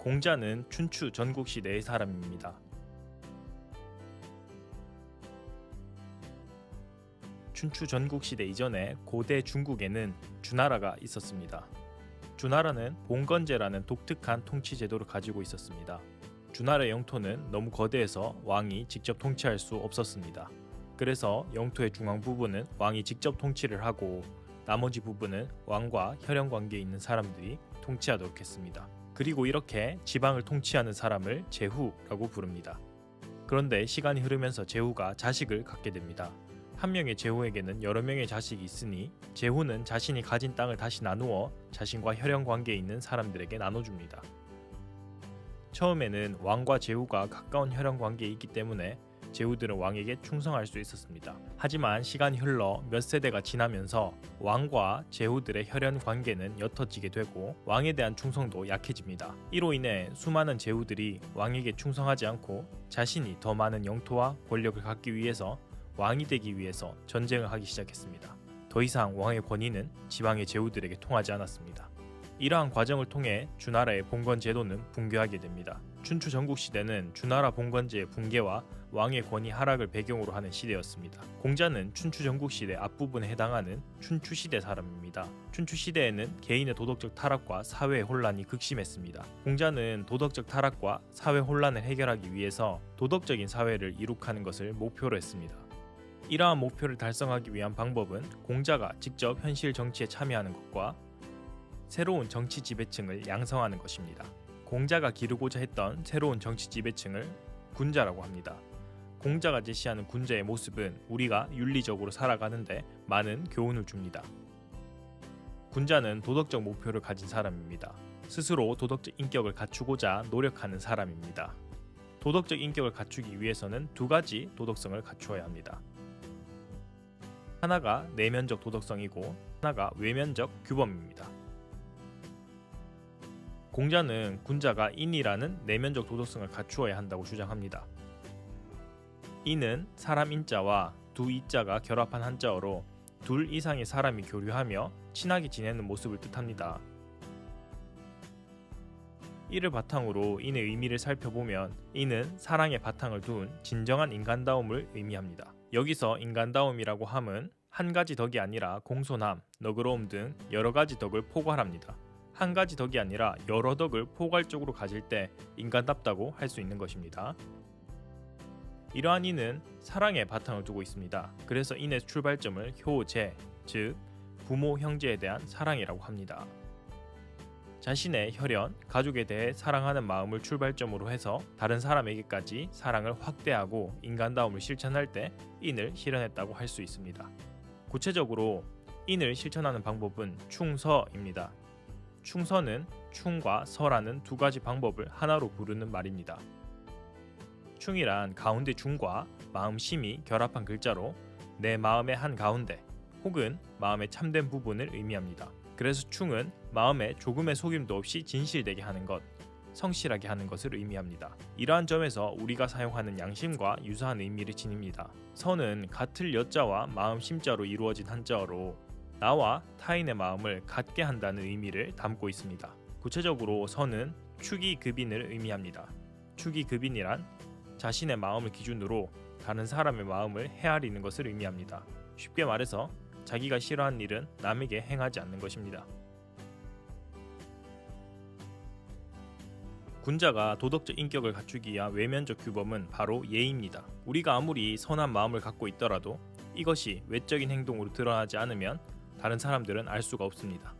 공자는 춘추 전국시대의 사람입니다. 춘추 전국시대 이전에 고대 중국에는 주나라가 있었습니다. 주나라는 봉건제라는 독특한 통치 제도를 가지고 있었습니다. 주나라의 영토는 너무 거대해서 왕이 직접 통치할 수 없었습니다. 그래서 영토의 중앙 부분은 왕이 직접 통치를 하고 나머지 부분은 왕과 혈연 관계에 있는 사람들이 통치하도록 했습니다. 그리고 이렇게 지방을 통치하는 사람을 제후라고 부릅니다. 그런데 시간이 흐르면서 제후가 자식을 갖게 됩니다. 한 명의 제후에게는 여러 명의 자식이 있으니 제후는 자신이 가진 땅을 다시 나누어 자신과 혈연 관계에 있는 사람들에게 나눠줍니다. 처음에는 왕과 제후가 가까운 혈연 관계에 있기 때문에 제후들은 왕에게 충성할 수 있었습니다. 하지만 시간이 흘러 몇 세대가 지나면서 왕과 제후들의 혈연 관계는 옅어지게 되고 왕에 대한 충성도 약해집니다. 이로 인해 수많은 제후들이 왕에게 충성하지 않고 자신이 더 많은 영토와 권력을 갖기 위해서 왕이 되기 위해서 전쟁을 하기 시작했습니다. 더 이상 왕의 권위는 지방의 제후들에게 통하지 않았습니다. 이러한 과정을 통해 주나라의 봉건 제도는 붕괴하게 됩니다. 춘추 전국시대는 주나라 봉건제의 붕괴와 왕의 권위 하락을 배경으로 하는 시대였습니다. 공자는 춘추 전국시대 앞부분에 해당하는 춘추시대 사람입니다. 춘추시대에는 개인의 도덕적 타락과 사회의 혼란이 극심했습니다. 공자는 도덕적 타락과 사회 혼란을 해결하기 위해서 도덕적인 사회를 이룩하는 것을 목표로 했습니다. 이러한 목표를 달성하기 위한 방법은 공자가 직접 현실 정치에 참여하는 것과 새로운 정치 지배층을 양성하는 것입니다. 공자가 기르고자 했던 새로운 정치 지배층을 군자라고 합니다. 공자가 제시하는 군자의 모습은 우리가 윤리적으로 살아가는데 많은 교훈을 줍니다. 군자는 도덕적 목표를 가진 사람입니다. 스스로 도덕적 인격을 갖추고자 노력하는 사람입니다. 도덕적 인격을 갖추기 위해서는 두 가지 도덕성을 갖추어야 합니다. 하나가 내면적 도덕성이고 하나가 외면적 규범입니다. 공자는 군자가 인이라는 내면적 도덕성을 갖추어야 한다고 주장합니다. 인은 사람 인자와 두 이자가 결합한 한자어로 둘 이상의 사람이 교류하며 친하게 지내는 모습을 뜻합니다. 이를 바탕으로 인의 의미를 살펴보면 인은 사랑의 바탕을 둔 진정한 인간다움을 의미합니다. 여기서 인간다움이라고 함은 한 가지 덕이 아니라 공손함, 너그러움 등 여러 가지 덕을 포괄합니다. 한 가지 덕이 아니라 여러 덕을 포괄적으로 가질 때 인간답다고 할 수 있는 것입니다. 이러한 인은 사랑의 바탕을 두고 있습니다. 그래서 인의 출발점을 효제, 즉 부모, 형제에 대한 사랑이라고 합니다. 자신의 혈연, 가족에 대해 사랑하는 마음을 출발점으로 해서 다른 사람에게까지 사랑을 확대하고 인간다움을 실천할 때 인을 실현했다고 할 수 있습니다. 구체적으로 인을 실천하는 방법은 충서입니다. 충서는 충과 서라는 두 가지 방법을 하나로 부르는 말입니다. 충이란 가운데 중과 마음심이 결합한 글자로 내 마음의 한 가운데 혹은 마음의 참된 부분을 의미합니다. 그래서 충은 마음에 조금의 속임도 없이 진실되게 하는 것, 성실하게 하는 것을 의미합니다. 이러한 점에서 우리가 사용하는 양심과 유사한 의미를 지닙니다. 서는 같을 여자와 마음 심자로 이루어진 한자어로 나와 타인의 마음을 같게 한다는 의미를 담고 있습니다. 구체적으로 서는 축이급인을 의미합니다. 축이급인이란 자신의 마음을 기준으로 다른 사람의 마음을 헤아리는 것을 의미합니다. 쉽게 말해서 자기가 싫어하는 일은 남에게 행하지 않는 것입니다. 군자가 도덕적 인격을 갖추기 위한 외면적 규범은 바로 예입니다. 우리가 아무리 선한 마음을 갖고 있더라도 이것이 외적인 행동으로 드러나지 않으면 다른 사람들은 알 수가 없습니다.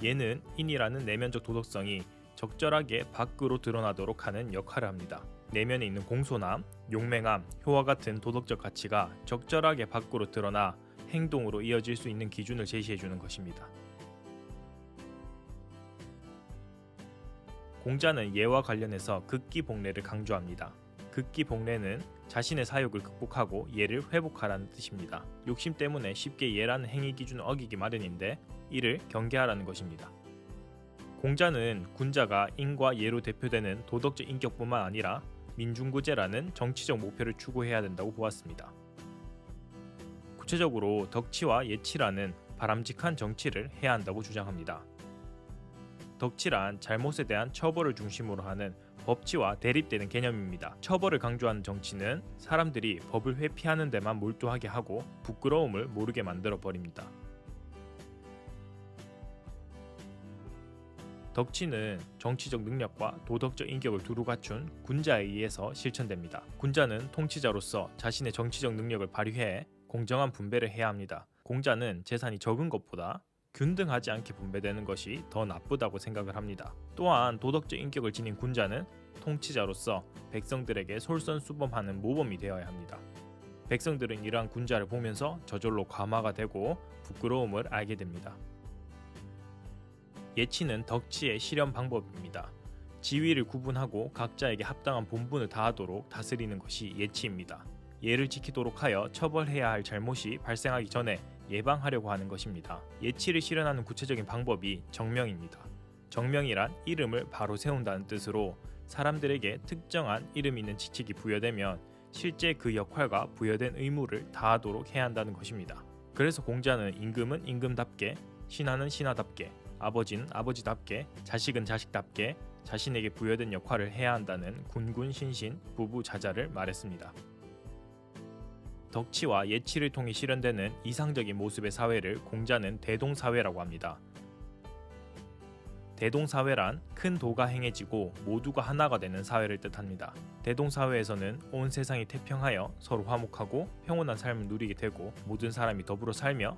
예는 인이라는 내면적 도덕성이 적절하게 밖으로 드러나도록 하는 역할을 합니다. 내면에 있는 공손함, 용맹함, 효와 같은 도덕적 가치가 적절하게 밖으로 드러나 행동으로 이어질 수 있는 기준을 제시해주는 것입니다. 공자는 예와 관련해서 극기복례를 강조합니다. 극기복례는 자신의 사욕을 극복하고 예를 회복하라는 뜻입니다. 욕심 때문에 쉽게 예라는 행위 기준을 어기기 마련인데 이를 경계하라는 것입니다. 공자는 군자가 인과 예로 대표되는 도덕적 인격뿐만 아니라 민중구제라는 정치적 목표를 추구해야 된다고 보았습니다. 구체적으로 덕치와 예치라는 바람직한 정치를 해야 한다고 주장합니다. 덕치란 잘못에 대한 처벌을 중심으로 하는 법치와 대립되는 개념입니다. 처벌을 강조하는 정치는 사람들이 법을 회피하는 데만 몰두하게 하고 부끄러움을 모르게 만들어 버립니다. 덕치는 정치적 능력과 도덕적 인격을 두루 갖춘 군자에 의해서 실천됩니다. 군자는 통치자로서 자신의 정치적 능력을 발휘해 공정한 분배를 해야 합니다. 공자는 재산이 적은 것보다 균등하지 않게 분배되는 것이 더 나쁘다고 생각을 합니다. 또한 도덕적 인격을 지닌 군자는 통치자로서 백성들에게 솔선수범하는 모범이 되어야 합니다. 백성들은 이러한 군자를 보면서 저절로 감화가 되고 부끄러움을 알게 됩니다. 예치는 덕치의 실현 방법입니다. 지위를 구분하고 각자에게 합당한 본분을 다하도록 다스리는 것이 예치입니다. 예를 지키도록 하여 처벌해야 할 잘못이 발생하기 전에 예방하려고 하는 것입니다. 예치를 실현하는 구체적인 방법이 정명입니다. 정명이란 이름을 바로 세운다는 뜻으로 사람들에게 특정한 이름 있는 직책이 부여되면 실제 그 역할과 부여된 의무를 다하도록 해야 한다는 것입니다. 그래서 공자는 임금은 임금답게, 신하는 신하답게, 아버지는 아버지답게, 자식은 자식답게 자신에게 부여된 역할을 해야 한다는 군군신신 부부자자를 말했습니다. 덕치와 예치를 통해 실현되는 이상적인 모습의 사회를 공자는 대동사회라고 합니다. 대동사회란 큰 도가 행해지고 모두가 하나가 되는 사회를 뜻합니다. 대동사회에서는 온 세상이 태평하여 서로 화목하고 평온한 삶을 누리게 되고 모든 사람이 더불어 살며